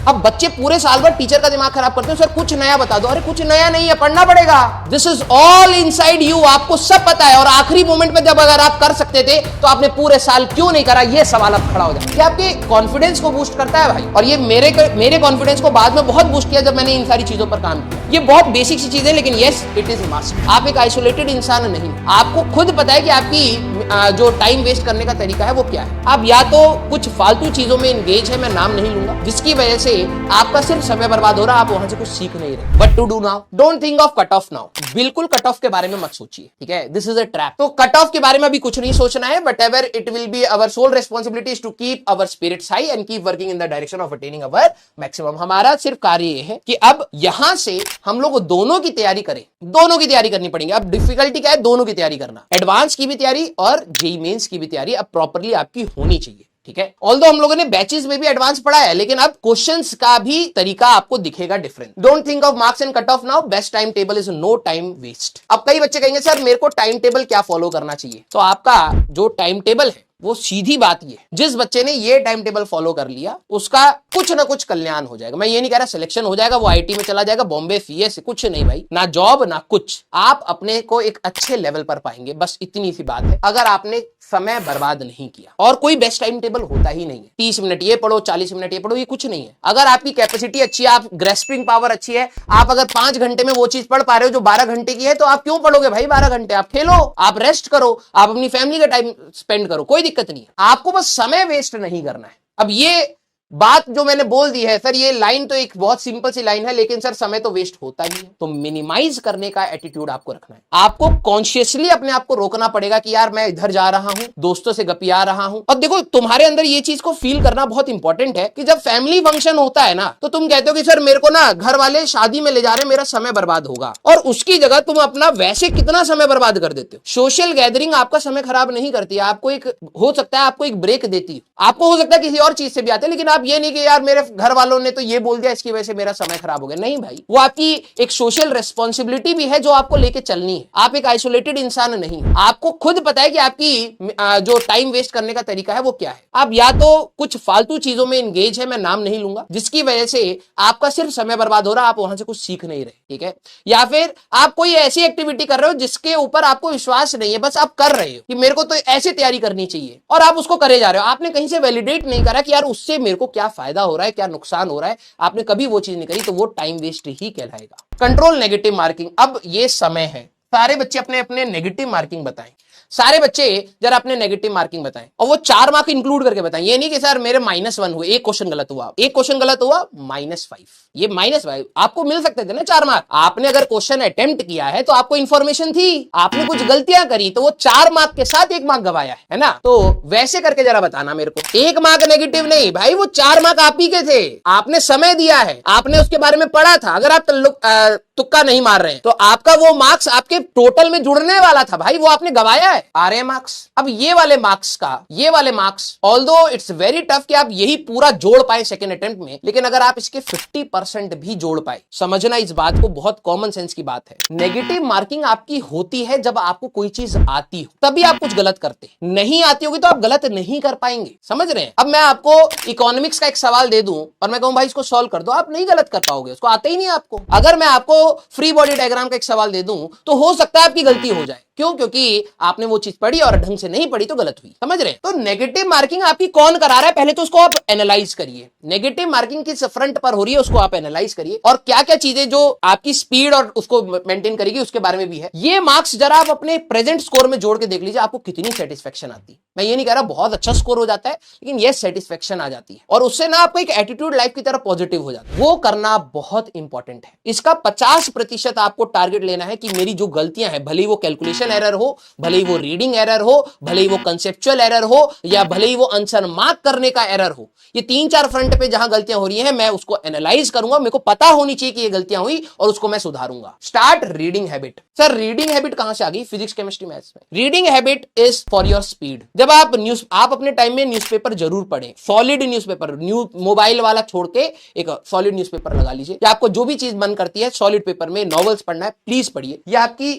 अब बच्चे पूरे साल भर टीचर का दिमाग खराब करते हैं, सर कुछ नया बता दो। अरे कुछ नया नहीं है, पढ़ना पड़ेगा। This is all inside you, आपको सब पता है। और आखिरी मोमेंट में जब अगर आप कर सकते थे तो आपने पूरे साल क्यों नहीं करा, ये सवाल अब खड़ा हो जाए। ये आपके कॉन्फिडेंस को बूस्ट करता है भाई, और ये मेरे कॉन्फिडेंस को बाद में बहुत बूस्ट किया जब मैंने इन सारी चीजों पर काम किया। ये बहुत बेसिक सी चीजें, लेकिन यस इट इज मस्ट। आप एक आइसोलेटेड इंसान नहीं, आपको खुद पता है कि आपकी जो टाइम वेस्ट करने का तरीका है वो क्या है। आप या तो कुछ फालतू चीजों में एंगेज है, मैं नाम नहीं लूंगा, जिसकी वजह से आपका सिर्फ समय बर्बाद हो रहा है, आप वहां से कुछ सीख नहीं रहे। What to do now, don't think of cut off now. बिल्कुल कट ऑफ के बारे में मत सोचिए, ठीक है, दिस इज अ ट्रैप। तो कट ऑफ के बारे में अभी कुछ नहीं सोचना है, but ever it will be our soul responsibility to keep our spirits high and keep working in the direction of attaining our maximum. हमारा सिर्फ कार्य ये है कि अब यहां से हम लोग दोनों की तैयारी करें, दोनों की तैयारी करनी पड़ेगी। अब डिफिकल्टी क्या है, दोनों की तैयारी करना, एडवांस की भी तैयारी और जेईई मेंस की भी तैयारी अब प्रॉपर्ली आपकी होनी चाहिए, ठीक है। ऑल्दो हम लोगों ने बैचेस में भी एडवांस पढ़ा है, लेकिन अब क्वेश्चंस का भी तरीका आपको दिखेगा different. Don't think of marks and cut off now, best time table is no time waste. अब कई बच्चे कहेंगे सर मेरे को टाइम टेबल क्या फॉलो करना चाहिए, तो आपका जो टाइम टेबल है वो सीधी बात ये, जिस बच्चे ने ये टाइम टेबल फॉलो कर लिया उसका कुछ ना कुछ कल्याण हो जाएगा। मैं ये नहीं कह रहा सिलेक्शन हो जाएगा, वो आईटी में चला जाएगा, बॉम्बे सीएस, कुछ नहीं भाई, ना जॉब ना कुछ। आप अपने को एक अच्छे लेवल पर पाएंगे, बस इतनी सी बात है, अगर आपने समय बर्बाद नहीं किया। और कोई बेस्ट टाइम टेबल होता ही नहीं है, 30 मिनट ये पढ़ो, 40 मिनट ये पढ़ो, ये कुछ नहीं है। अगर आपकी कैपेसिटी अच्छी है, आप ग्रेस्पिंग पावर अच्छी है, आप अगर 5 घंटे में वो चीज पढ़ पा रहे हो जो 12 घंटे की है, तो आप क्यों पढ़ोगे भाई 12 घंटे? आप खेलो, आप रेस्ट करो, आप अपनी फैमिली का टाइम स्पेंड करो, कोई दिक्कत नहीं है। आपको बस समय वेस्ट नहीं करना है। अब ये बात जो मैंने बोल दी है सर, ये लाइन तो एक बहुत सिंपल सी लाइन है, लेकिन सर समय तो वेस्ट होता ही है। तो मिनिमाइज करने का एटीट्यूड आपको रखना है। आपको कॉन्शियसली अपने आप को रोकना पड़ेगा कि यार मैं इधर जा रहा हूं, दोस्तों से गपिया रहा हूं। और देखो तुम्हारे अंदर ये चीज को फील करना बहुत इंपॉर्टेंट है कि जब फैमिली फंक्शन होता है ना, तो तुम कहते हो कि सर मेरे को ना घर वाले शादी में ले जा रहे हैं, मेरा समय बर्बाद होगा, और उसकी जगह तुम अपना वैसे कितना समय बर्बाद कर देते हो। सोशल गैदरिंग आपका समय खराब नहीं करती है, आपको एक हो सकता है आपको एक ब्रेक देती है, आपको हो सकता है किसी और चीज से भी आते हैं, लेकिन आप ये नहीं कि यार मेरे घर वालों ने तो ये बोल दिया इसकी वजह से मेरा समय खराब हो गया। नहीं भाई, वो आपकी एक सोशल रिस्पॉन्सिबिलिटी भी है जो आपको लेके चलनी है। आप एक आइसोलेटेड इंसान नहीं, आपको खुद पता है कि आपकी जो टाइम वेस्ट करने का तरीका है वो क्या है। आप या तो कुछ फालतू चीजों में एंगेज है, मैं नाम नहीं लूंगा, जिसकी वजह से आपका सिर्फ समय बर्बाद हो रहा है, आप वहां से कुछ सीख नहीं रहे, ठीक है। या फिर आप कोई ऐसी एक्टिविटी कर रहे हो जिसके ऊपर आपको विश्वास नहीं है, बस आप कर रहे हो कि मेरे को तो ऐसे तैयारी करनी चाहिए, और आप उसको करे जा रहे हो। आपने कहीं से वैलिडेट नहीं करा कि यार उससे मेरे को क्या फायदा हो रहा है, क्या नुकसान हो रहा है, आपने कभी वो चीज नहीं करी, तो वो टाइम वेस्ट ही कहलाएगा। Control negative marking. अब ये समय है, सारे बच्चे अपने अपने नेगेटिव मार्किंग बताएं। सारे बच्चे जरा अपने नेगेटिव मार्किंग बताएं, और वो 4 मार्क इंक्लूड करके बताएं। ये नहीं कि सर मेरे -1 हुए, एक क्वेश्चन गलत हुआ, एक क्वेश्चन गलत हुआ -5, ये -5 आपको मिल सकते थे ना 4 मार्क। आपने अगर क्वेश्चन अटेम्प्ट किया है तो आपको इंफॉर्मेशन थी, आपने कुछ गलतियां करी तो वो 4 मार्क के साथ 1 मार्क गवाया है ना। तो वैसे करके जरा बताना मेरे को, 1 मार्क नेगेटिव नहीं भाई, वो 4 मार्क आप ही के थे, आपने समय दिया है, आपने उसके बारे में पढ़ा था। अगर आप तुक्का नहीं मार रहे हैं तो आपका वो मार्क्स आपके टोटल में जुड़ने वाला था भाई, वो आपने गवाया है, आ रहे मार्क्स। अब ये वाले marks although it's very tough कि आप यही पूरा जोड़ पाए सेकंड अटेम्प्ट में, लेकिन अगर आप इसके 50% भी जोड़ पाए, समझना इस बात को, बहुत कॉमन सेंस की बात है। नेगेटिव मार्किंग आपकी होती है जब आपको कोई चीज आती हो, तभी आप कुछ गलत करते, नहीं आती होगी तो आप गलत नहीं कर पाएंगे, समझ रहे हैं। अब मैं आपको इकोनॉमिक्स का एक सवाल दे दूं और मैं कहूं भाई इसको सॉल्व कर दो, आप नहीं गलत कर पाओगे, उसको आता ही नहीं आपको। अगर मैं आपको फ्री बॉडी डायग्राम का एक सवाल दे दूं तो हो सकता है आपकी गलती हो जाए, क्यों? क्योंकि आपने वो चीज पढ़ी और ढंग से नहीं पढ़ी तो गलत हुई, समझ रहे हैं। तो नेगेटिव मार्किंग आपकी कौन करा रहा है, पहले तो उसको आप एनालाइज करिए। नेगेटिव मार्किंग किस फ्रंट पर हो रही है उसको आप एनालाइज करिए, और क्या क्या चीजें जो आपकी स्पीड और उसको मेंटेन करेगी उसके बारे में भी है। ये मार्क्स जरा आप अपने प्रेजेंट स्कोर में जोड़ के देख लीजिए, आपको कितनी सेटिस्फेक्शन आती है। मैं ये नहीं कह रहा बहुत अच्छा स्कोर हो जाता है, लेकिन ये सेटिस्फेक्शन आ जाती है, और उससे ना आपको एक एटीट्यूड लाइफ की तरफ पॉजिटिव हो जाता है। वो करना बहुत इंपॉर्टेंट है। इसका 50% आपको टारगेट लेना है कि मेरी जो गलतियां हैं, भले ही वो कैलकुलेशन एरर हो, भले ही वो रीडिंग एरर हो, भले ही वो कंसेप्चुअल एरर हो, या भले ही वो आंसर मार्क करने का एरर हो, ये 3-4 फ्रंट पे जहां गलतियां हो रही हैं मैं उसको एनालाइज करूंगा, मेरे को पता होनी चाहिए कि ये गलतियां हुई और उसको मैं सुधारूंगा। Start reading habit. Sir reading habit कहां से आ गई फिजिक्स केमिस्ट्री मैथ्स में? Reading habit is for your speed. जब आप अपने टाइम में न्यूज़पेपर जरूर पढ़ें, सॉलिड न्यूज़पेपर, मोबाइल वाला छोड़ के एक सॉलिड न्यूज़पेपर लगा लीजिए, या आपको जो भी चीज मन करती है सॉलिड पेपर में नॉवेल्स पढ़ना है, प्लीज पढ़िए। ये आपकी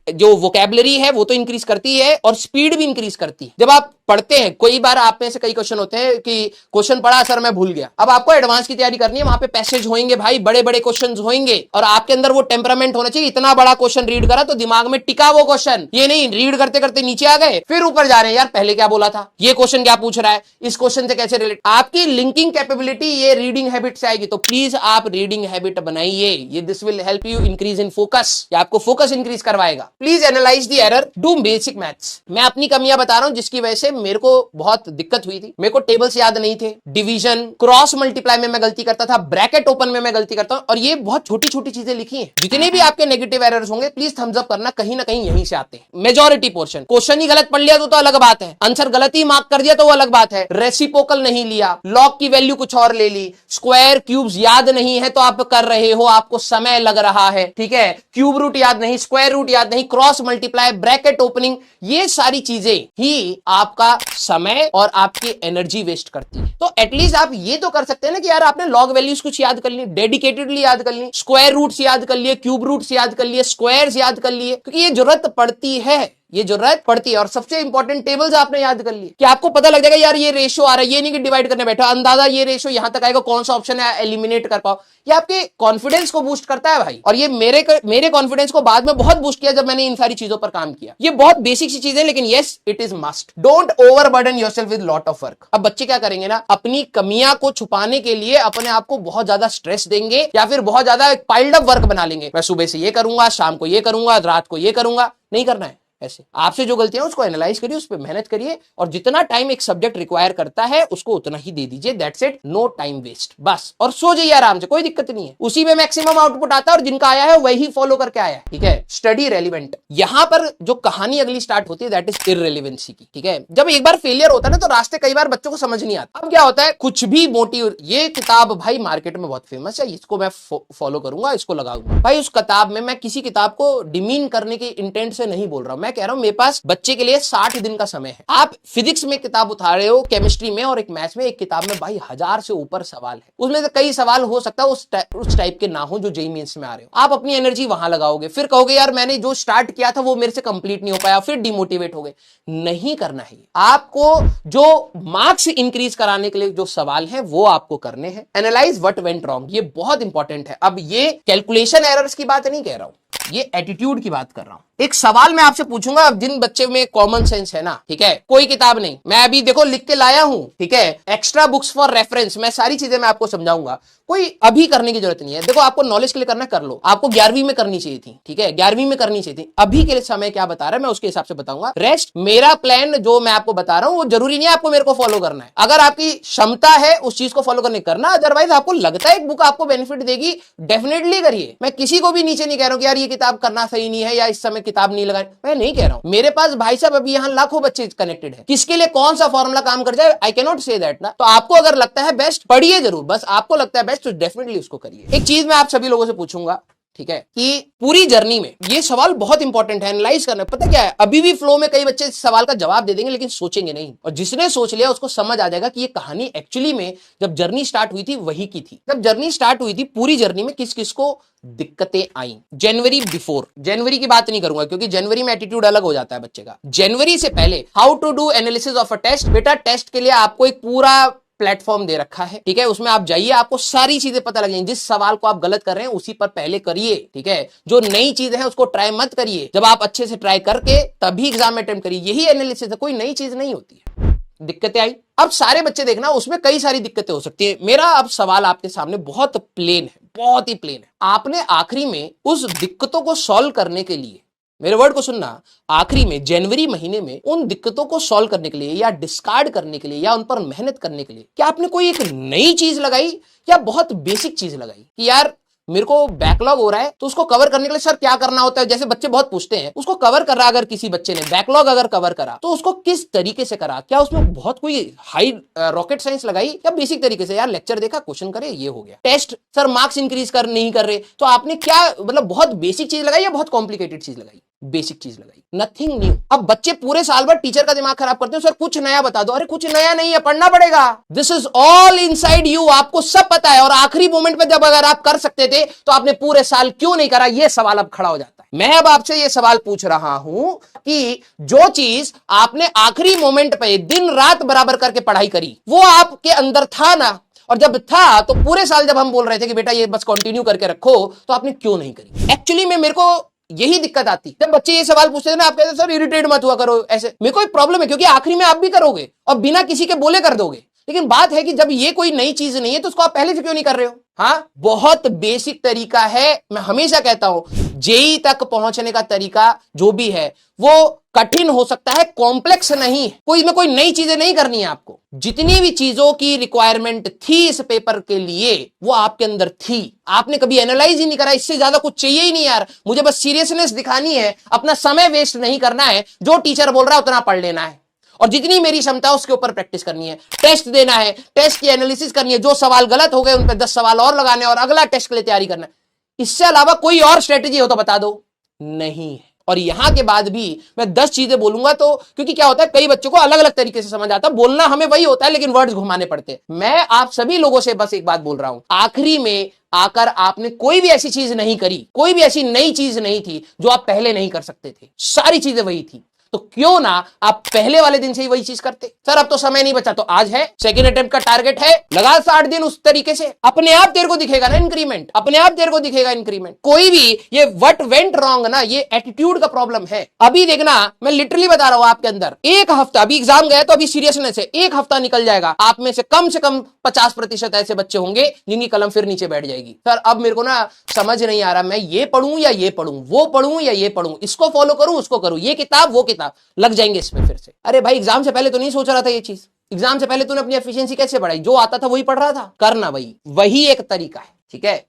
जो वोकैबुलरी है वो तो इंक्रीज करती है और स्पीड भी इंक्रीज करती है। जब आप पढ़ते हैं, कई बार आप में से कई क्वेश्चन होते हैं कि क्वेश्चन पढ़ा सर मैं भूल गया, अब आपको एडवांस की तैयारी करनी है, वहां पे पैसेज होंगे भाई, बड़े बड़े क्वेश्चन होंगे, और आपके अंदर वो टेम्परामेंट होना चाहिए, इतना बड़ा क्वेश्चन रीड करा तो दिमाग में टिका वो क्वेश्चन, ये नहीं रीड करते करते नीचे आ गए फिर ऊपर जा रहे हैं, यार पहले क्या बोला था, ये क्वेश्चन क्या पूछ रहा है, इस क्वेश्चन से कैसे रिलेट। आपकी लिंकिंग कैपेबिलिटी ये रीडिंग हैबिट से आएगी। तो प्लीज आप रीडिंग हैबिट बनाइए, ये this will help you increase in focus, ये आपको फोकस इंक्रीज करवाएगा। Please analyse the error, do basic maths. मैं अपनी कमियां बता रहा हूं जिसकी वजह से मेरे को बहुत दिक्कत हुई थी। मेरे को टेबल्स याद नहीं थे, डिवीजन, क्रॉस मल्टीप्लाई में मैं गलती करता था, ब्रैकेट ओपन में मैं गलती करता हूं, और ये बहुत छोटी छोटी चीजें लिखी हैं। जितने भी आपके नेगेटिव एरर्स होंगे प्लीज थम्स अप करना, कहीं ना कहीं यहीं से आते हैं मेजॉरिटी पोर्शन। क्वेश्चन ही गलत पढ़ लिया तो अलग बात है, आंसर गलत ही मार्क कर दिया तो अलग बात है, रेसिप्रोकल नहीं लिया, लॉग की वैल्यू कुछ और ले ली, स्क्वायर क्यूब्स याद नहीं है तो आप कर रहे हो, आपको समय लग रहा है, ठीक है, क्यूब रूट याद नहीं, स्क्वायर रूट याद नहीं, क्रॉस मल्टीप्लाई, ब्रैकेट ओपनिंग, ये सारी चीजें ही आपका समय और आपकी एनर्जी वेस्ट करती है। तो एटलीस्ट आप ये तो कर सकते हैं ना कि यार आपने लॉग वैल्यूज कुछ याद कर ली, डेडिकेटेडली याद कर ली, स्क्वायर रूट्स याद कर लिए, क्यूब रूट्स याद कर लिए, स्क्वायर्स याद कर लिए, क्योंकि ये जरूरत पड़ती है, ये जरूरत पड़ती है। और सबसे इंपॉर्टेंट टेबल्स आपने याद कर लिए कि आपको पता लग जाएगा यार ये रेशियो आ रहा है, ये नहीं कि डिवाइड करने बैठा, अंदाजा ये रेशियो यहां तक आएगा, कौन सा ऑप्शन है एलिमिनेट कर पाओ। ये आपके कॉन्फिडेंस को बूस्ट करता है भाई, और ये मेरे कॉन्फिडेंस को बाद में बहुत बूस्ट किया जब मैंने इन सारी चीजों पर काम किया। ये बहुत बेसिक सी चीजें, लेकिन yes it is must. Don't overburden yourself with lot of work. अब बच्चे क्या करेंगे ना, अपनी कमियां को छुपाने के लिए अपने आप को बहुत ज्यादा स्ट्रेस देंगे, या फिर बहुत ज्यादा पाइल्ड अप वर्क बना लेंगे, मैं सुबह से ये करूंगा, शाम को ये करूंगा, रात को ये करूंगा। नहीं करना है ऐसे। आपसे जो गलतियां उसको एनालाइज करिए, उस पर मेहनत करिए, और जितना टाइम एक सब्जेक्ट रिक्वायर करता है उसको उतना ही दे दीजिए, that's it, no time waste, बस। और सो जाइए आराम से, कोई दिक्कत नहीं है, उसी में मैक्सिमम आउटपुट आता है, और जिनका आया है वही फॉलो करके आया है, ठीक है। स्टडी रेलिवेंट, यहां पर जो कहानी अगली स्टार्ट होती है दैट इज इररेलेवेंसी की, ठीक है। जब एक बार फेलियर होता है ना तो रास्ते कई बार बच्चों को समझ नहीं आता। अब क्या होता है, कुछ भी मोटिव, ये किताब भाई मार्केट में बहुत फेमस है, इसको मैं फॉलो करूंगा, इसको लगाऊंगा भाई। उस किताब में, मैं किसी किताब को डिमीन करने के इंटेंट से नहीं बोल रहा हूं, मैं कह रहा हूं मेरे पास बच्चे के लिए 60 दिन का समय है। आप फिजिक्स में किताब उठा रहे हो, केमिस्ट्री में, और एक मैथ्स में, एक किताब में भाई 1000 से ऊपर सवाल है, उसमें से कई सवाल हो सकता है उस टाइप के ना हो जो जेईई मेंस में आ रहे हो। आप अपनी एनर्जी वहां लगाओगे, फिर कहोगे यार मैंने जो स्टार्ट किया था वो मेरे से कंप्लीट नहीं हो पाया, फिर डिमोटिवेट हो गए। नहीं करना है। आपको जो मार्क्स इंक्रीज कराने के लिए जो सवाल है वो आपको करने हैं। एनालाइज व्हाट वेंट रॉन्ग, ये बहुत इंपॉर्टेंट है। अब ये कैलकुलेशन एरर्स की बात नहीं कह रहा हूं, ये एटीट्यूड की बात कर रहा हूं। एक सवाल मैं आपसे पूछूंगा, अब जिन बच्चे में कॉमन सेंस है ना, ठीक है, कोई किताब नहीं, मैं अभी देखो लिख के लाया हूं, ठीक है, एक्स्ट्रा बुक्स फॉर रेफरेंस, मैं सारी चीजें मैं आपको समझाऊंगा, कोई अभी करने की जरूरत नहीं है। देखो आपको नॉलेज के लिए करना कर लो, आपको 11वीं में करनी चाहिए थी, ठीक है, 11वीं में करनी चाहिए थी। अभी के लिए समय क्या बता रहा है मैं उसके हिसाब से बताऊंगा। रेस्ट मेरा प्लान जो मैं आपको बता रहा हूं वो जरूरी नहीं है आपको मेरे को फॉलो करना है। अगर आपकी क्षमता है उस चीज को फॉलो करने करना, अदरवाइज आपको लगता है एक बुक आपको बेनिफिट देगी, डेफिनेटली करिए। मैं किसी को भी नीचे नहीं कह रहा हूं कि यार ये किताब करना सही नहीं है या इस समय किताब नहीं लगानी, मैं नहीं कह रहा हूं। मेरे पास भाई साहब अभी यहाँ लाखों बच्चे कनेक्टेड है, किसके लिए कौन सा फॉर्मूला काम कर जाए I can not say that ना। तो आपको अगर लगता है बेस्ट, पढ़िए जरूर, बस आपको लगता है बेस्ट तो डेफिनेटली उसको करिए। एक चीज मैं आप सभी लोगों से पूछूंगा, ठीक है, कि पूरी जर्नी में ये सवाल बहुत इंपॉर्टेंट है, एनालाइज करना। पता क्या है, अभी भी फ्लो में कई बच्चे इस सवाल का जवाब दे देंगे लेकिन सोचेंगे नहीं, और जिसने सोच लिया उसको समझ आ जाएगा कि ये कहानी एक्चुअली में जब जर्नी स्टार्ट हुई थी वही की थी। जब जर्नी स्टार्ट हुई थी पूरी जर्नी में किस किस को दिक्कतें आई। जनवरी बिफोर, जनवरी की बात नहीं करूंगा क्योंकि जनवरी में एटीट्यूड अलग हो जाता है बच्चे का। जनवरी से पहले how to do analysis of a test. बेटा टेस्ट के लिए आपको एक पूरा प्लेटफॉर्म दे रखा है, ठीक है, उसमें आप जाइए, आपको सारी चीजें पता लग जाएंगी। जिस सवाल को आप गलत कर रहे हैं उसी पर पहले करिए, ठीक है। जो नई चीजें हैं उसको ट्राई मत करिए, जब आप अच्छे से ट्राई करके तभी एग्जाम में अटेम्प्ट करिए। यही एनालिसिस है, कोई नई चीज नहीं होती है। दिक्कतें आई, अब सारे बच्चे देखना, उसमें कई सारी दिक्कतें हो सकती है। मेरा अब सवाल आपके सामने बहुत प्लेन है, बहुत ही प्लेन है। आपने आखिरी में उस दिक्कतों को सॉल्व करने के लिए, मेरे वर्ड को सुनना, आखिरी में जनवरी महीने में उन दिक्कतों को सॉल्व करने के लिए या डिस्कार्ड करने के लिए या उन पर मेहनत करने के लिए क्या आपने कोई एक नई चीज लगाई या बहुत बेसिक चीज लगाई कि यार मेरे को बैकलॉग हो रहा है तो उसको कवर करने के लिए सर क्या करना होता है, जैसे बच्चे बहुत पूछते हैं, उसको कवर कर रहा, अगर किसी बच्चे ने बैकलॉग अगर कवर करा तो उसको किस तरीके से करा, क्या उसमें बहुत कोई हाई रॉकेट साइंस लगाई या बेसिक तरीके से, यार लेक्चर देखा, क्वेश्चन करे, ये हो गया। टेस्ट सर मार्क्स इंक्रीज कर नहीं कर रहे, तो आपने क्या मतलब बहुत बेसिक चीज लगाई या बहुत कॉम्प्लिकेटेड चीज लगाई? बेसिक चीज लगाई, नथिंग न्यू। अब बच्चे पूरे साल भर टीचर का दिमाग खराब करते हैं, सर कुछ नया बता दो। अरे कुछ नया नहीं है, पढ़ना पड़ेगा। This is all inside you, आपको सब पता है, और आखिरी मोमेंट पे जब अगर आप कर सकते थे तो आपने पूरे साल क्यों नहीं करा, यह सवाल अब खड़ा हो जाता है। मैं अब आपसे यह सवाल पूछ रहा हूं कि जो चीज आपने आखिरी मोमेंट पे दिन रात बराबर करके पढ़ाई करी, वो आपके अंदर था ना, और जब था तो पूरे साल जब हम बोल रहे थे कि बेटा ये बस कंटिन्यू करके रखो, तो आपने क्यों नहीं करी? एक्चुअली में मेरे को यही दिक्कत आती, जब बच्चे ये सवाल पूछते थे ना, आप कहते सर इरिटेट मत हुआ करो ऐसे। मेरे को एक प्रॉब्लम है, क्योंकि आखिरी में आप भी करोगे और बिना किसी के बोले कर दोगे, लेकिन बात है कि जब ये कोई नई चीज नहीं है तो उसको आप पहले से क्यों नहीं कर रहे हो? हाँ, बहुत बेसिक तरीका है। मैं हमेशा कहता हूं जेई तक पहुंचने का तरीका जो भी है वो कठिन हो सकता है, कॉम्प्लेक्स नहीं है। कोई में कोई नई चीजें नहीं करनी है आपको। जितनी भी चीजों की रिक्वायरमेंट थी इस पेपर के लिए वो आपके अंदर थी, आपने कभी एनालाइज ही नहीं करा। इससे ज्यादा कुछ चाहिए ही नहीं यार, मुझे बस सीरियसनेस दिखानी है, अपना समय वेस्ट नहीं करना है, जो टीचर बोल रहा है उतना पढ़ लेना है, और जितनी मेरी क्षमता उसके ऊपर प्रैक्टिस करनी है, टेस्ट देना है, टेस्ट की एनालिसिस करनी है, जो सवाल गलत हो गए उन पर 10 सवाल और लगाने और अगला टेस्ट के लिए तैयारी करना है। इससे अलावा कोई और स्ट्रेटेजी हो तो बता दो, नहीं है। और यहां के बाद भी मैं 10 चीजें बोलूंगा, तो क्योंकि क्या होता है कई बच्चों को अलग अलग तरीके से समझ आता है, बोलना हमें वही होता है लेकिन वर्ड्स घुमाने पड़ते हैं। मैं आप सभी लोगों से बस एक बात बोल रहा हूं, आखिरी में आकर आपने कोई भी ऐसी चीज नहीं करी, कोई भी ऐसी नई चीज नहीं थी जो आप पहले नहीं कर सकते थे, सारी चीजें वही थी। तो क्यों ना आप पहले वाले दिन से ही वही चीज करते? सर अब तो समय नहीं बचा, तो आज है, सेकंड अटेम्प्ट का टारगेट है, लगा 60 दिन उस तरीके से, अपने आप तेरे को दिखेगा ना इंक्रीमेंट, अपने आप तेरे को दिखेगा इंक्रीमेंट। कोई भी ये व्हाट वेंट रॉन्ग ना, ये एटीट्यूड का प्रॉब्लम है। अभी देखना, मैं लिटरली बता रहा हूं, आपके अंदर एक हफ्ता, अभी एग्जाम गया तो अभी सीरियसनेस है, एक हफ्ता निकल जाएगा, आप में से कम 50% ऐसे बच्चे होंगे जिनकी कलम फिर नीचे बैठ जाएगी। सर अब मेरे को ना समझ नहीं आ रहा, मैं ये पढ़ूं या ये पढ़ूं, वो पढ़ूं या ये पढ़ूं, इसको फॉलो करूं उसको करूं, ये किताब वो किताब, लग जाएंगे इसमें फिर से। अरे भाई एग्जाम से पहले तो नहीं सोच रहा था ये चीज, एग्जाम से पहले तूने अपनी एफिशिएंसी कैसे बढ़ाई? जो आता था वही पढ़ रहा था, करना वही एक तरीका है, ठीक है।